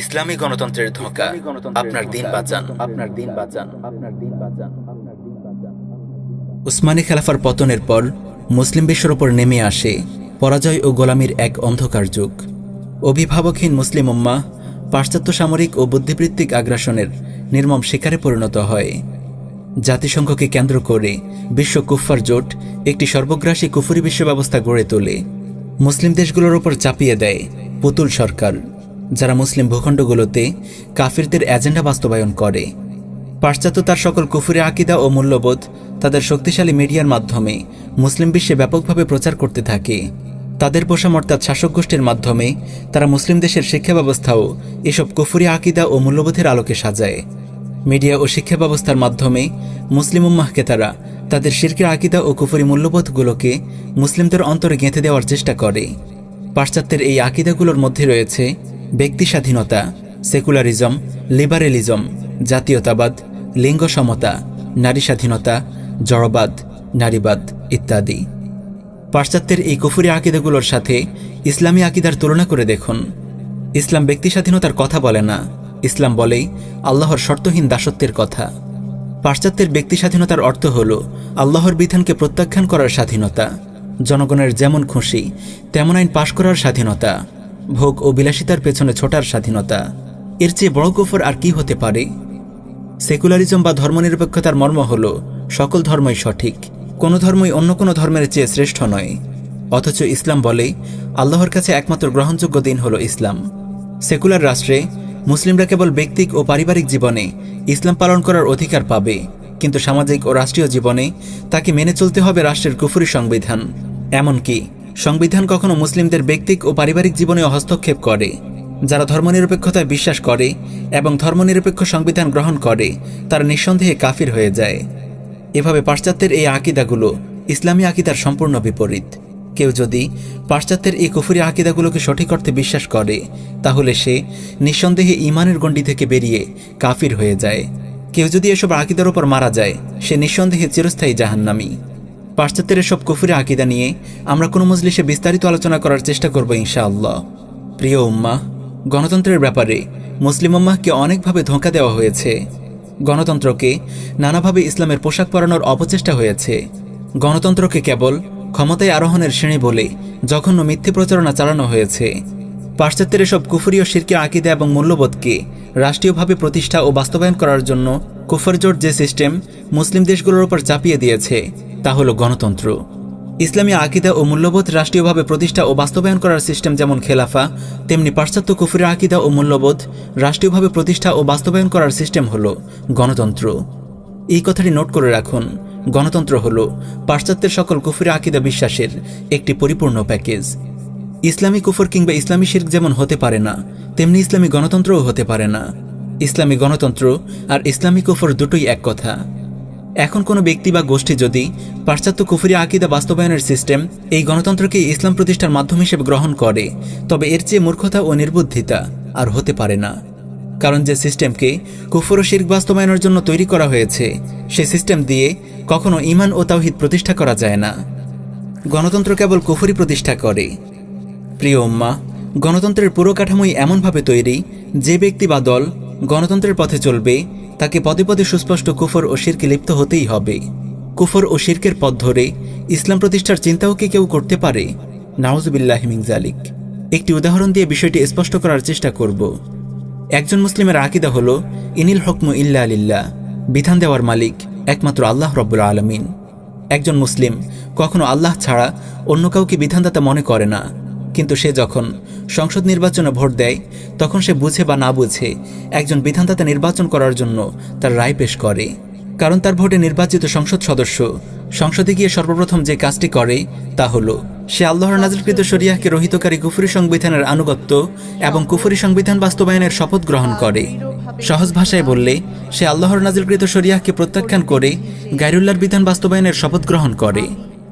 ইসলামী গণতন্ত্রের ধোঁকা, আপনার দিন বাঁচান। উসমানী খেলাফার পতনের পর মুসলিম বিশ্বের ওপর নেমে আসে পরাজয় ও গোলামির এক অন্ধকার যুগ। অভিভাবকহীন মুসলিম উম্মাহ পাশ্চাত্য সামরিক ও বুদ্ধিবৃত্তিক আগ্রাসনের নির্মম শিকারে পরিণত হয়। জাতিসংঘকে কেন্দ্র করে বিশ্ব কুফফার জোট একটি সর্বগ্রাসী কুফরি বিশ্ব ব্যবস্থা গড়ে তোলে। মুসলিম দেশগুলোর ওপর চাপিয়ে দেয় পুতুল সরকার, যারা মুসলিম ভূখণ্ডগুলোতে কাফিরদের এজেন্ডা বাস্তবায়ন করে। পাশ্চাত্য তার সকল কুফরি আকিদা ও মূল্যবোধ তাদের শক্তিশালী মিডিয়ার মাধ্যমে মুসলিম বিশ্বে ব্যাপকভাবে প্রচার করতে থাকে। তাদের পোষা অর্থাৎ শাসক গোষ্ঠীর মাধ্যমে তারা মুসলিম দেশের শিক্ষা ব্যবস্থাও এসব কুফরি আকিদা ও মূল্যবোধের আলোকে সাজায়। মিডিয়া ও শিক্ষা ব্যবস্থার মাধ্যমে মুসলিম উম্মাহকে তারা তাদের শিরকের আকিদা ও কুফরি মূল্যবোধগুলোকে মুসলিমদের অন্তরে গেঁথে দেওয়ার চেষ্টা করে। পাশ্চাত্যের এই আকিদাগুলোর মধ্যে রয়েছে ব্যক্তি স্বাধীনতা, সেকুলারিজম, লিবারেলিজম, জাতীয়তাবাদ, লিঙ্গ সমতা, নারী স্বাধীনতা, জড়বাদ, নারীবাদ ইত্যাদি। পাশ্চাত্যের এই কুফরি আকিদাগুলোর সাথে ইসলামী আকিদার তুলনা করে দেখুন। ইসলাম ব্যক্তি স্বাধীনতার কথা বলে না, ইসলাম বলেই আল্লাহর শর্তহীন দাসত্বের কথা। পাশ্চাত্যের ব্যক্তি স্বাধীনতার অর্থ হল আল্লাহর বিধানকে প্রত্যাখ্যান করার স্বাধীনতা, জনগণের যেমন খুশি তেমন আইন পাশ করার স্বাধীনতা, ভোগ ও বিলাসিতার পেছনে ছোটার স্বাধীনতা। এর চেয়ে বড় কুফর আর কি হতে পারে? সেকুলারিজম বা ধর্মনিরপেক্ষতার মর্ম হল সকল ধর্মই সঠিক, কোনো ধর্মই অন্য কোনো ধর্মের চেয়ে শ্রেষ্ঠ নয়। অথচ ইসলাম বলে আল্লাহর কাছে একমাত্র গ্রহণযোগ্য দিন হল ইসলাম। সেকুলার রাষ্ট্রে মুসলিমরা কেবল ব্যক্তিক ও পারিবারিক জীবনে ইসলাম পালন করার অধিকার পাবে, কিন্তু সামাজিক ও রাষ্ট্রীয় জীবনে তাকে মেনে চলতে হবে রাষ্ট্রের কুফরি সংবিধান। এমনকি সংবিধান কখনো মুসলিমদের ব্যক্তিক ও পারিবারিক জীবনেও হস্তক্ষেপ করে। যারা ধর্মনিরপেক্ষতায় বিশ্বাস করে এবং ধর্মনিরপেক্ষ সংবিধান গ্রহণ করে তারা নিঃসন্দেহে কাফির হয়ে যায়। এভাবে পাশ্চাত্যের এই আকিদাগুলো ইসলামী আকিদার সম্পূর্ণ বিপরীত। কেউ যদি পাশ্চাত্যের এই কুফরি আকিদাগুলোকে সঠিক অর্থে বিশ্বাস করে তাহলে সে নিঃসন্দেহে ঈমানের গণ্ডি থেকে বেরিয়ে কাফির হয়ে যায়। কেউ যদি এসব আকিদার ওপর মারা যায় সে নিঃসন্দেহে চিরস্থায়ী জাহান্নামী। পাশ্চাত্যের এসব কুফরি আকিদা নিয়ে আমরা কোনো মজলিসে বিস্তারিত আলোচনা করার চেষ্টা করব ইনশাআল্লাহ। প্রিয় উম্মাহ, গণতন্ত্রের ব্যাপারে মুসলিম উম্মাহকে অনেকভাবে ধোঁকা দেওয়া হয়েছে। গণতন্ত্রকে নানাভাবে ইসলামের পোশাক পরানোর অপচেষ্টা হয়েছে। গণতন্ত্রকে কেবল ক্ষমতায় আরোহণের শ্রেণী বলে জঘন্য মিথ্যে প্রচারণা চালানো হয়েছে। পাশ্চাত্যের এসব কুফরি ও শিরকি আকিদা এবং মূল্যবোধকে রাষ্ট্রীয়ভাবে প্রতিষ্ঠা ও বাস্তবায়ন করার জন্য কুফর জোট যে সিস্টেম মুসলিম দেশগুলোর উপর চাপিয়ে দিয়েছে তা হল গণতন্ত্র। ইসলামী আকিদা ও মূল্যবোধ রাষ্ট্রীয়ভাবে প্রতিষ্ঠা ও বাস্তবায়ন করার সিস্টেম যেমন খেলাফা, তেমনি পাশ্চাত্য কুফরি আকিদা ও মূল্যবোধ রাষ্ট্রীয়ভাবে প্রতিষ্ঠা ও বাস্তবায়ন করার সিস্টেম হল গণতন্ত্র। এই কথাটি নোট করে রাখুন, গণতন্ত্র হল পাশ্চাত্যের সকল কুফরি আকিদা বিশ্বাসের একটি পরিপূর্ণ প্যাকেজ। ইসলামী কুফর কিংবা ইসলামী শিরক যেমন হতে পারে না, তেমনি ইসলামী গণতন্ত্রও হতে পারে না। ইসলামী গণতন্ত্র আর ইসলামী কুফর দুটোই এক কথা। এখন কোনো ব্যক্তি বা গোষ্ঠী যদি পাশ্চাত্য কুফরি আকিদা বাস্তবায়নের সিস্টেম এই গণতন্ত্রকে ইসলাম প্রতিষ্ঠার মাধ্যম হিসেবে গ্রহণ করে, তবে এর চেয়ে মূর্খতা ও নির্বুদ্ধিতা আর হতে পারে না। কারণ যে সিস্টেমকে কুফর ও শিরক বাস্তবায়নের জন্য তৈরি করা হয়েছে সে সিস্টেম দিয়ে কখনো ঈমান ও তাওহীদ প্রতিষ্ঠা করা যায় না। গণতন্ত্র কেবল কুফরি প্রতিষ্ঠা করে। প্রিয় উম্মাহ, গণতন্ত্রের পুরো কাঠামোই এমনভাবে তৈরি যে ব্যক্তি বা দল গণতন্ত্রের পথে চলবে তাকে পদে পদে সুস্পষ্ট কুফর ও শিরকে লিপ্ত হতেই হবে। কুফর ও শিরকের পথ ধরে ইসলাম প্রতিষ্ঠার চিন্তাও কি কেউ করতে পারে? নাউযুবিল্লাহি মিন যালিক। একটি উদাহরণ দিয়ে বিষয়টি স্পষ্ট করার চেষ্টা করব। একজন মুসলিমের আকিদা হল ইনিল হুকমু ইল্লা লিল্লাহ, বিধান দেওয়ার মালিক একমাত্র আল্লাহ রব্বুল আলামিন। একজন মুসলিম কখনো আল্লাহ ছাড়া অন্য কাউকে বিধানদাতা মনে করে না, কিন্তু সে যখন সংসদ নির্বাচনে ভোট দেয় তখন সে বুঝে বা না বুঝে একজন বিধানদাতা নির্বাচন করার জন্য তার রায় পেশ করে। কারণ তার ভোটে নির্বাচিত সংসদ সদস্য সংসদে গিয়ে সর্বপ্রথম যে কাজটি করে তা হল সে আল্লাহর নাজিলকৃত শরিয়াহকে রহিতকারী কুফরি সংবিধানের আনুগত্য এবং কুফরি সংবিধান বাস্তবায়নের শপথ গ্রহণ করে। সহজ ভাষায় বললে সে আল্লাহর নাজিলকৃত শরিয়াহকে প্রত্যাখ্যান করে গায়রুল্লাহর বিধান বাস্তবায়নের শপথ গ্রহণ করে।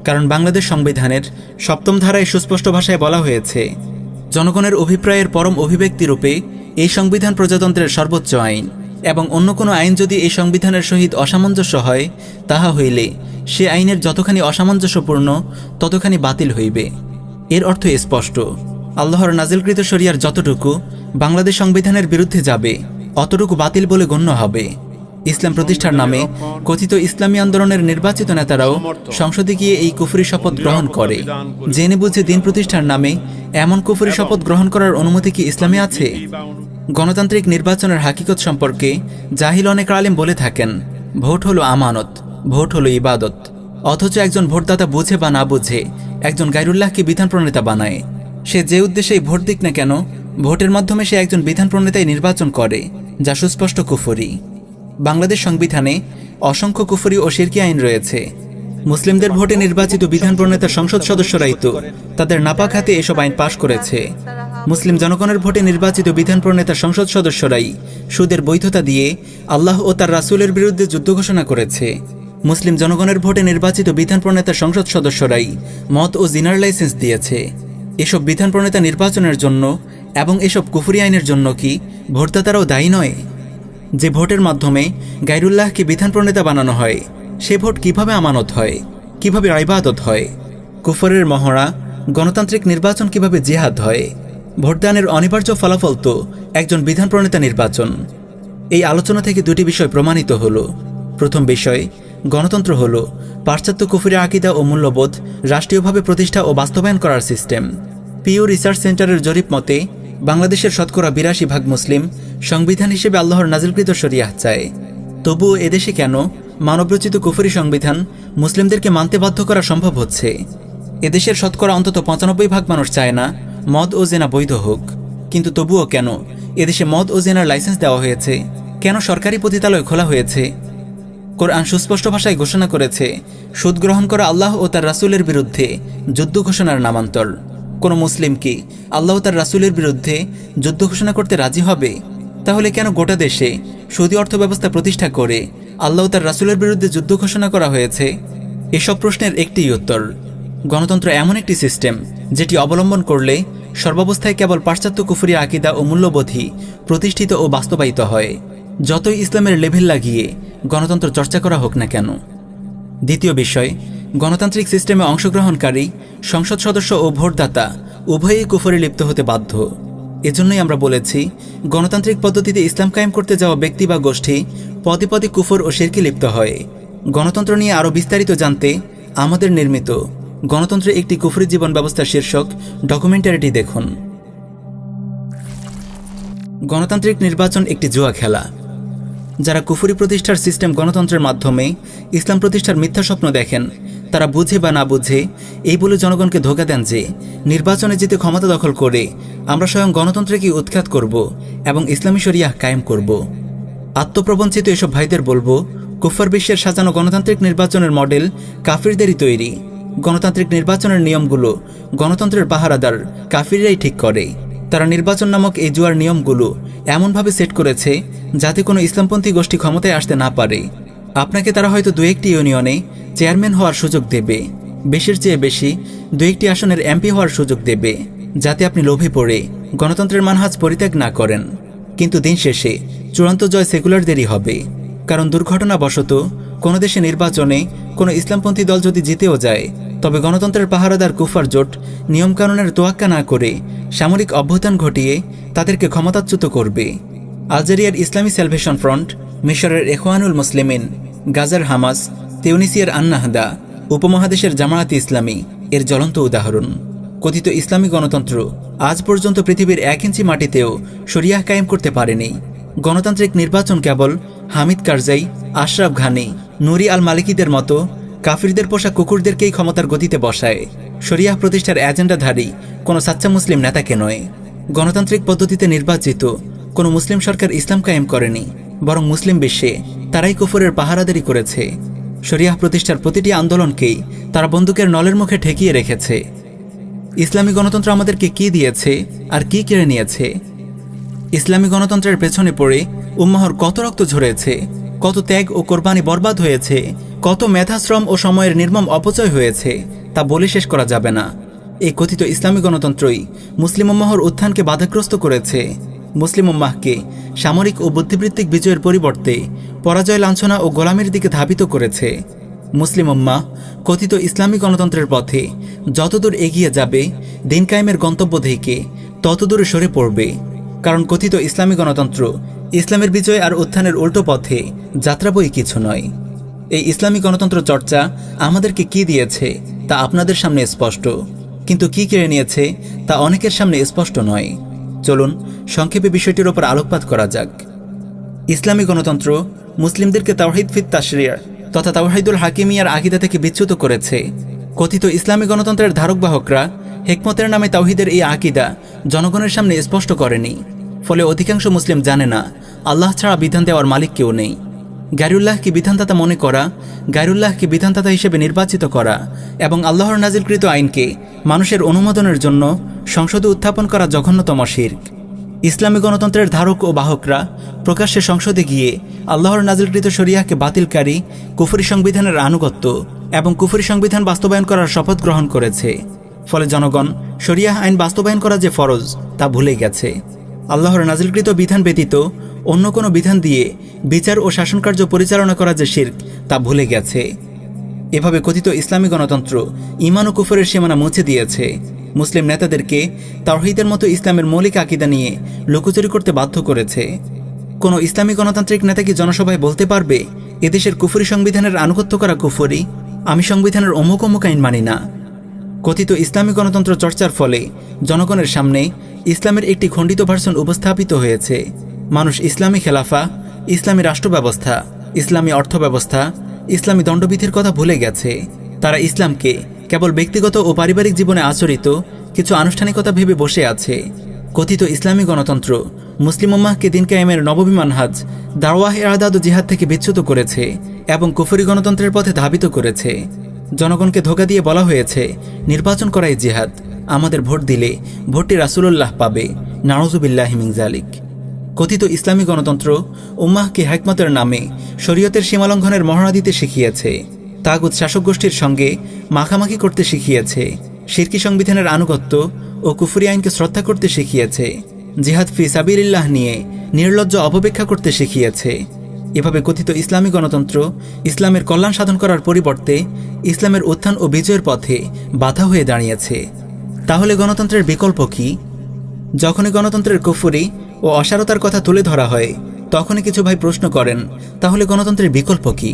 কারণ বাংলাদেশ সংবিধানের ৭ম ধারায় সুস্পষ্ট ভাষায় বলা হয়েছে, জনগণের অভিপ্রায়ের পরম অভিব্যক্তি রূপে এই সংবিধান প্রজাতন্ত্রের সর্বোচ্চ আইন, এবং অন্য কোনো আইন যদি এই সংবিধানের সহিত অসামঞ্জস্য হয় তাহা হইলে সে আইনের যতখানি অসামঞ্জস্যপূর্ণ ততখানি বাতিল হইবে। এর অর্থ স্পষ্ট, আল্লাহর নাজিলকৃত শরিয়ার যতটুকু বাংলাদেশ সংবিধানের বিরুদ্ধে যাবে, অতটুকু বাতিল বলে গণ্য হবে। ইসলাম প্রতিষ্ঠার নামে কথিত ইসলামী আন্দোলনের নির্বাচিত নেতারাও সংসদে গিয়ে এই কুফরি শপথ গ্রহণ করে। জেনে বুঝে দিন প্রতিষ্ঠার নামে এমন কুফরি শপথ গ্রহণ করার অনুমতি কি ইসলামে আছে? গণতান্ত্রিক নির্বাচনের হাকিকত সম্পর্কে জাহিল অনেক আলেম বলে থাকেন, ভোট হলো আমানত, ভোট হলো ইবাদত। অথচ একজন ভোটদাতা বুঝে বা না বুঝে একজন গায়রুল্লাহকে বিধান প্রণেতা বানায়। সে যে উদ্দেশ্যেই ভোট দিক না কেন, ভোটের মাধ্যমে সে একজন বিধান প্রণেতাই নির্বাচন করে, যা সুস্পষ্ট কুফরি। বাংলাদেশ সংবিধানে অসংখ্য কুফরি ও শিরকি আইন রয়েছে। মুসলিমদের ভোটে নির্বাচিত বিধান প্রণেতা সংসদ সদস্যরাই তো তাদের নাপাক হাতে এসব আইন পাশ করেছে। মুসলিম জনগণের ভোটে নির্বাচিত বিধান প্রণেতা সংসদ সদস্যরাই সুদের বৈধতা দিয়ে আল্লাহ ও তার রাসূলের বিরুদ্ধে যুদ্ধ ঘোষণা করেছে। মুসলিম জনগণের ভোটে নির্বাচিত বিধান প্রণেতা সংসদ সদস্যরাই মদ ও জিনার লাইসেন্স দিয়েছে। এসব বিধান প্রণেতা নির্বাচনের জন্য এবং এসব কুফরি আইনের জন্য কি ভোটদাতারাও দায়ী নয়? যে ভোটের মাধ্যমে গায়রুল্লাহকে বিধান প্রণেতা বানানো হয়, সে ভোট কিভাবে আমানত হয়, কিভাবে ইবাদত হয়? কুফরের মহড়া গণতান্ত্রিক নির্বাচন কিভাবে জিহাদ হয়? ভোটদানের অনিবার্য ফলাফল তো একজন বিধান প্রণেতা নির্বাচন। এই আলোচনা থেকে দুটি বিষয় প্রমাণিত হলো। প্রথম বিষয়, গণতন্ত্র হলো পাশ্চাত্য কুফরি আকীদা ও মূল্যবোধ রাষ্ট্রীয়ভাবে প্রতিষ্ঠা ও বাস্তবায়ন করার সিস্টেম। পিউ রিসার্চ সেন্টারের জরিপ মতে বাংলাদেশের শতকরা ৮২% মুসলিম সংবিধান হিসেবে আল্লাহর নাজিলকৃত শরিয়াহ চায়। তবুও এদেশে কেন মানবরচিত কুফরি সংবিধান মুসলিমদেরকে মানতে বাধ্য করা সম্ভব হচ্ছে? এদেশের শতকরা অন্তত ৯৫% মানুষ চায় না মদ ও জেনা বৈধ হোক, কিন্তু তবুও কেন এদেশে মদ ও জেনার লাইসেন্স দেওয়া হয়েছে? কেন সরকারি পতিতালয় খোলা হয়েছে? কোরআন সুস্পষ্ট ভাষায় ঘোষণা করেছে, সুদ গ্রহণ করা আল্লাহ ও তার রাসূলের বিরুদ্ধে যুদ্ধ ঘোষণার নামান্তর। কোনো মুসলিম কি আল্লাহ ও তার রাসূলের বিরুদ্ধে যুদ্ধ ঘোষণা করতে রাজি হবে? তাহলে কেন গোটা দেশে সুদী অর্থব্যবস্থা প্রতিষ্ঠা করে আল্লাহ ও তার রাসূলের বিরুদ্ধে যুদ্ধ ঘোষণা করা হয়েছে? এসব প্রশ্নের একটিই উত্তর, গণতন্ত্র এমন একটি সিস্টেম যেটি অবলম্বন করলে সর্বাবস্থায় কেবল পাশ্চাত্য কুফরি আকীদা ও মূল্যবোধই প্রতিষ্ঠিত ও বাস্তবায়িত হয়, যতই ইসলামের লেভেল লাগিয়ে গণতন্ত্র চর্চা করা হোক না কেন। দ্বিতীয় বিষয়, গণতান্ত্রিক সিস্টেমে অংশগ্রহণকারী সংসদ সদস্য ও ভোটদাতা উভয়ই কুফরে লিপ্ত হতে বাধ্য। এজন্যই আমরা বলেছি, গণতান্ত্রিক পদ্ধতিতে ইসলাম কায়েম করতে যাওয়া ব্যক্তি বা গোষ্ঠী পদে পদে কুফর ও শিরকে লিপ্ত হয়। গণতন্ত্র নিয়ে আরও বিস্তারিত জানতে আমাদের নির্মিত গণতন্ত্রে একটি কুফরি জীবন ব্যবস্থা শীর্ষক ডকুমেন্টারিটি দেখুন। গণতান্ত্রিক নির্বাচন একটি জুয়া খেলা। যারা কুফরি প্রতিষ্ঠার সিস্টেম গণতন্ত্রের মাধ্যমে ইসলাম প্রতিষ্ঠার মিথ্যা স্বপ্ন দেখেন, তারা বুঝে বা না বুঝে এই বলে জনগণকে ধোঁকা দেন যে নির্বাচনে জিতে ক্ষমতা দখল করে আমরা স্বয়ং গণতন্ত্রকে উৎখাত করব এবং ইসলামী শরিয়াহ কায়েম করব। আত্মপ্রবঞ্চিত এসব ভাইদের বলবো, কুফর বিশ্বের সাজানো গণতান্ত্রিক নির্বাচনের মডেল কাফিরদেরই তৈরি। গণতান্ত্রিক নির্বাচনের নিয়মগুলো গণতন্ত্রের পাহারাদার কাফিররাই ঠিক করে। তারা নির্বাচন নামক এই জুয়ার নিয়মগুলো এমনভাবে সেট করেছে যাতে কোনো ইসলামপন্থী গোষ্ঠী ক্ষমতায় আসতে না পারে। আপনাকে তারা হয়তো ২-১টি ইউনিয়নে চেয়ারম্যান হওয়ার সুযোগ দেবে, বেশির চেয়ে বেশি ২-১টি আসনের এমপি হওয়ার সুযোগ দেবে, যাতে আপনি লোভে পড়ে গণতন্ত্রের মানহাজ পরিত্যাগ না করেন। কিন্তু দিন শেষে চূড়ান্ত জয় সেকুলারদেরই হবে, কারণ দুর্ঘটনাবশত কোনো দেশে নির্বাচনে কোনো ইসলামপন্থী দল যদি জিতেও যায়, তবে গণতন্ত্রের পাহারাদার কুফার জোট নিয়মকানুনের তোয়াক্কা না করে সামরিক অভ্যুত্থান ঘটিয়ে তাদেরকে ক্ষমতাচ্যুত করবে। আলজেরিয়ার ইসলামী স্যালভেশন ফ্রন্ট, মিশরের ইখওয়ানুল মুসলিমিন, গাজার হামাস, তিউনিসিয়ার আন্নাহদা, উপমহাদেশের জামায়াতে ইসলামী এর জ্বলন্ত উদাহরণ। কথিত ইসলামী গণতন্ত্র আজ পর্যন্ত পৃথিবীর ১ ইঞ্চি মাটিতেও শরিয়াহ কায়েম করতে পারেনি। গণতান্ত্রিক নির্বাচন কেবল হামিদ কারজাই, আশরাফ ঘানি, নুরি আল মালিকিদের মতো কাফিরদের পোষা কুকুরদেরকেই ক্ষমতার গতিতে বসায়, শরিয়াহ প্রতিষ্ঠার এজেন্ডাধারী কোনো সাচ্চা মুসলিম নেতাকে নয়। গণতান্ত্রিক পদ্ধতিতে নির্বাচিত কোনো মুসলিম সরকার ইসলাম কায়েম করেনি, বরং মুসলিম বিশ্বে তারাই কুফরের পাহারাদারি করেছে। শরিয়াহ প্রতিষ্ঠার প্রতিটি আন্দোলনকেই তারা বন্দুকের নলের মুখে ঠেকিয়ে রেখেছে। ইসলামী গণতন্ত্র আমাদেরকে কি দিয়েছে আর কি কেড়ে নিয়েছে? ইসলামী গণতন্ত্রের পেছনে পড়ে উম্মাহর কত রক্ত ঝরেছে, কত ত্যাগ ও কোরবানি বরবাদ হয়েছে, কত মেধাশ্রম ও সময়ের নির্মম অপচয় হয়েছে, তা বলে শেষ করা যাবে না। এই কথিত ইসলামী গণতন্ত্রই মুসলিম উম্মাহর উত্থানকে বাধাগ্রস্ত করেছে। মুসলিম উম্মাহকে সামরিক ও বুদ্ধিবৃত্তিক বিজয়ের পরিবর্তে পরাজয়, লাঞ্ছনা ও গোলামির দিকে ধাবিত করেছে। মুসলিম উম্মাহ কথিত ইসলামী গণতন্ত্রের পথে যতদূর এগিয়ে যাবে, দিন কায়েমের গন্তব্য থেকে ততদূরে সরে পড়বে। কারণ কথিত ইসলামী গণতন্ত্র ইসলামের বিজয় আর উত্থানের উল্টো পথে যাত্রা বই কিছু নয়। এই ইসলামী গণতন্ত্র চর্চা আমাদেরকে কি দিয়েছে তা আপনাদের সামনে স্পষ্ট, কিন্তু কি কেড়ে নিয়েছে তা অনেকের সামনে স্পষ্ট নয়। চলুন সংক্ষেপে বিষয়টির ওপর আলোকপাত করা যাক। ইসলামী গণতন্ত্র মুসলিমদেরকে তাওহীদ ফিত তাশরিয় তথা তাওহীদুল হাকিমিয়ার আকীদা থেকে বিচ্যুত করেছে। কথিত ইসলামী গণতন্ত্রের ধারকবাহকরা হিকমতের নামে তাওহীদের এই আকীদা জনগণের সামনে স্পষ্ট করেনি। ফলে অধিকাংশ মুসলিম জানে না আল্লাহ ছাড়া বিধান দেওয়ার মালিক কেউ নেই। গায়রুল্লাহকে বিধানদাতা মনে করা, গায়রুল্লাহকে বিধানদাতা হিসেবে নির্বাচিত করা এবং আল্লাহর নাজিলকৃত আইনকে মানুষের অনুমোদনের জন্য সংসদে উত্থাপন করা জঘন্যতম শিরক। ইসলামী গণতন্ত্রের ধারক ও বাহকরা প্রকাশ্যে সংসদে গিয়ে আল্লাহর নাজিলকৃত শরিয়াহকে বাতিলকারী কুফরি সংবিধানের আনুগত্য এবং কুফরি সংবিধান বাস্তবায়ন করার শপথ গ্রহণ করেছে। ফলে জনগণ শরিয়াহ আইন বাস্তবায়ন করা যে ফরজ তা ভুলে গেছে। আল্লাহর নাজিলকৃত বিধান ব্যতীত অন্য কোনো বিধান দিয়ে বিচার ও শাসনকার্য পরিচালনা করা যে শিরক তা ভুলে গেছে। এভাবে কথিত ইসলামী গণতন্ত্র ঈমান ও কুফরের সীমানা মুছে দিয়েছে। মুসলিম নেতাদেরকে তাওহীদের মতো ইসলামের মৌলিক আকীদা নিয়ে লুকোচুরি করতে বাধ্য করেছে। কোনো ইসলামী গণতান্ত্রিক নেতা কি জনসভায় বলতে পারবে এদেশের কুফরি সংবিধানের আনুগত্য করা কুফরি, আমি সংবিধানের অমুক অমুক আইন মানি না? কথিত ইসলামী গণতন্ত্র চর্চার ফলে জনগণের সামনে ইসলামের একটি খণ্ডিত ভার্সন উপস্থাপিত হয়েছে। মানুষ ইসলামী খেলাফা, ইসলামী রাষ্ট্র ব্যবস্থা, ইসলামী অর্থব্যবস্থা, ইসলামী দণ্ডবিধির কথা ভুলে গেছে। তারা ইসলামকে কেবল ব্যক্তিগত ও পারিবারিক জীবনে আচরিত কিছু আনুষ্ঠানিকতা ভেবে বসে আছে। কথিত ইসলামী গণতন্ত্র মুসলিম উম্মাহকে দিন কায়েমের নববী মানহাজ দাওয়াহ ইরশাদ ও জিহাদ থেকে বিচ্যুত করেছে এবং কুফরি গণতন্ত্রের পথে ধাবিত করেছে। জনগণকে ধোঁকা দিয়ে বলা হয়েছে নির্বাচন করাই জিহাদ, আমাদের ভোট দিলে ভোটটি রাসূলুল্লাহ পাবে, নাউযুবিল্লাহি মিন যালিক। কথিত ইসলামী গণতন্ত্র উম্মাহকে হিকমতের নামে শরীয়তের সীমালঙ্ঘনের মহড়া দিতে শিখিয়েছে, তাগুত শাসক গোষ্ঠীর সঙ্গে মাখামাখি করতে শিখিয়েছে, শিরকি সংবিধানের আনুগত্য ও কুফরি আইনকে শ্রদ্ধা করতে শিখিয়েছে, জিহাদ ফি সাবিলিল্লাহ নিয়ে নির্লজ্জ অপব্যাখ্যা করতে শিখিয়েছে। এভাবে কথিত ইসলামী গণতন্ত্র ইসলামের কল্যাণ সাধন করার পরিবর্তে ইসলামের উত্থান ও বিজয়ের পথে বাধা হয়ে দাঁড়িয়েছে। তাহলে গণতন্ত্রের বিকল্প কি? যখনই গণতন্ত্রের কুফরি ও অসারতার কথা তুলে ধরা হয় তখনই কিছু ভাই প্রশ্ন করেন, তাহলে গণতন্ত্রের বিকল্প কি?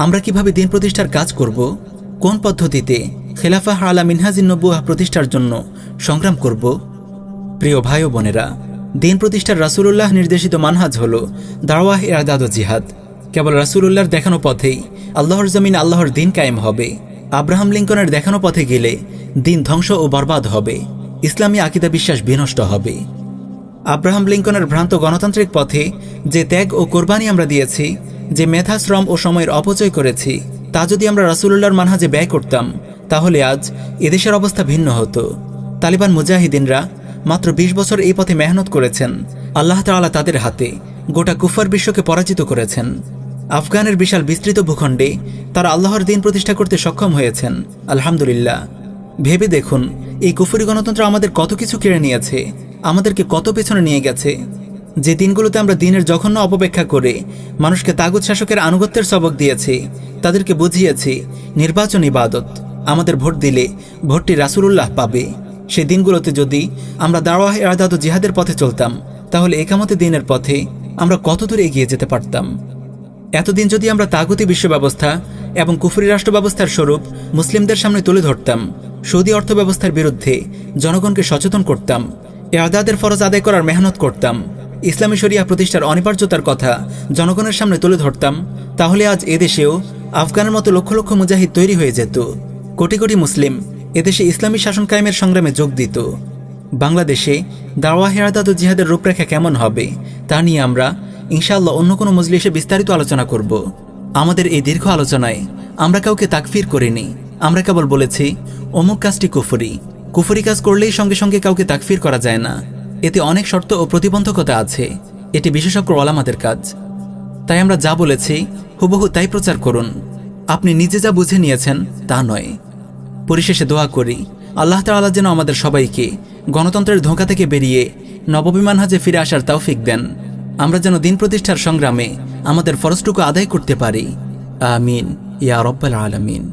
আমরা কিভাবে দিন প্রতিষ্ঠার কাজ করব? কোন পদ্ধতিতে খেলাফা আলা মিনহাজিন নবুয়াহ প্রতিষ্ঠার জন্য সংগ্রাম করব? প্রিয় ভাই ও বোনেরা, দিন প্রতিষ্ঠার রাসূলুল্লাহ নির্দেশিত মানহাজ হল দাওয়াহ ইরশাদ ও জিহাদ। কেবল রাসূলুল্লাহর দেখানো পথেই আল্লাহর জমিন আল্লাহর দিন কায়েম হবে। আব্রাহাম লিঙ্কনের দেখানো পথে গেলে দিন ধ্বংস ও বরবাদ হবে, ইসলামী আকীদা বিশ্বাস বিনষ্ট হবে। আব্রাহাম লিঙ্কনের ভ্রান্ত গণতান্ত্রিক পথে যে ত্যাগ ও কোরবানি আমরা দিয়েছি, যে মেধা, শ্রম ও সময়ের অপচয় করেছি, তা যদি আমরা রাসূলুল্লাহর মানহাজে ব্যয় করতাম তাহলে আজ এদেশের অবস্থা ভিন্ন হতো। তালিবান মুজাহিদিনরা মাত্র ২০ বছর এই পথে মেহনত করেছেন। আল্লাহ তাআলা তাদের হাতে গোটা কুফার বিশ্বকে পরাজিত করেছেন। আফগানের বিশাল বিস্তৃত ভূখণ্ডে তারা আল্লাহর দিন প্রতিষ্ঠা করতে সক্ষম হয়েছেন, আলহামদুলিল্লাহ। ভেবে দেখুন, এই কুফরি গণতন্ত্র আমাদের কত কিছু কেড়ে নিয়েছে, আমাদেরকে কত পেছনে নিয়ে গেছে। যে দিনগুলোতে আমরা দিনের জঘন্য অপব্যাখ্যা করে মানুষকে তাগুত শাসকের আনুগত্যের সবক দিয়েছি, তাদেরকে বুঝিয়েছি নির্বাচন ইবাদত, আমাদের ভোট দিলে ভোটটি রাসূলুল্লাহ পাবে, সেই দিনগুলোতে যদি আমরা দাওয়াহ ইরশাদ ও জিহাদের পথে চলতাম তাহলে একামতে দিনের পথে আমরা কত দূর এগিয়ে যেতে পারতাম। এতদিন যদি আমরা তাগুতি বিশ্ব ব্যবস্থা এবং কুফরি রাষ্ট্র ব্যবস্থার স্বরূপ মুসলিমদের সামনে তুলে ধরতাম, সৌদি অর্থ ব্যবস্থার বিরুদ্ধে জনগণকে সচেতন করতাম, ইরশাদের ফরজ আদায় করার মেহনত করতাম, ইসলামী শরিয়াহ প্রতিষ্ঠার অনিবার্যতার কথা জনগণের সামনে তুলে ধরতাম, তাহলে আজ এদেশেও আফগানের মতো লক্ষ লক্ষ মুজাহিদ তৈরি হয়ে যেত। কোটি কোটি মুসলিম এদেশে ইসলামী শাসন কায়েমের সংগ্রামে যোগ দিত। বাংলাদেশে দাওয়াহ ইরশাদ ও জিহাদের রূপরেখা কেমন হবে তা নিয়ে আমরা ইনশাআল্লাহ অন্য কোনো মজলিসে বিস্তারিত আলোচনা করব। আমাদের এই দীর্ঘ আলোচনায় আমরা কাউকে তাকফির করিনি, আমরা কেবল বলেছি অমুক কাজটি কুফরি। কুফরি কাজ করলেই সঙ্গে সঙ্গে কাউকে তাকফির করা যায় না, এতে অনেক শর্ত ও প্রতিবন্ধকতা আছে, এটি বিশেষজ্ঞ ওলামাদের কাজ। তাই আমরা যা বলেছি হুবহু তাই প্রচার করুন, আপনি নিজে যা বুঝে নিয়েছেন তা নয়। পরিশেষে দোয়া করি আল্লাহ তাআলা যেন আমাদের সবাইকে গণতন্ত্রের ধোঁকা থেকে বেরিয়ে নববী মানহাজে ফিরে আসার তৌফিক দেন, আমরা যেন দিন প্রতিষ্ঠার সংগ্রামে আমাদের ফরজটুকু আদায় করতে পারি। আমিন ইয়া রাব্বাল আলামিন।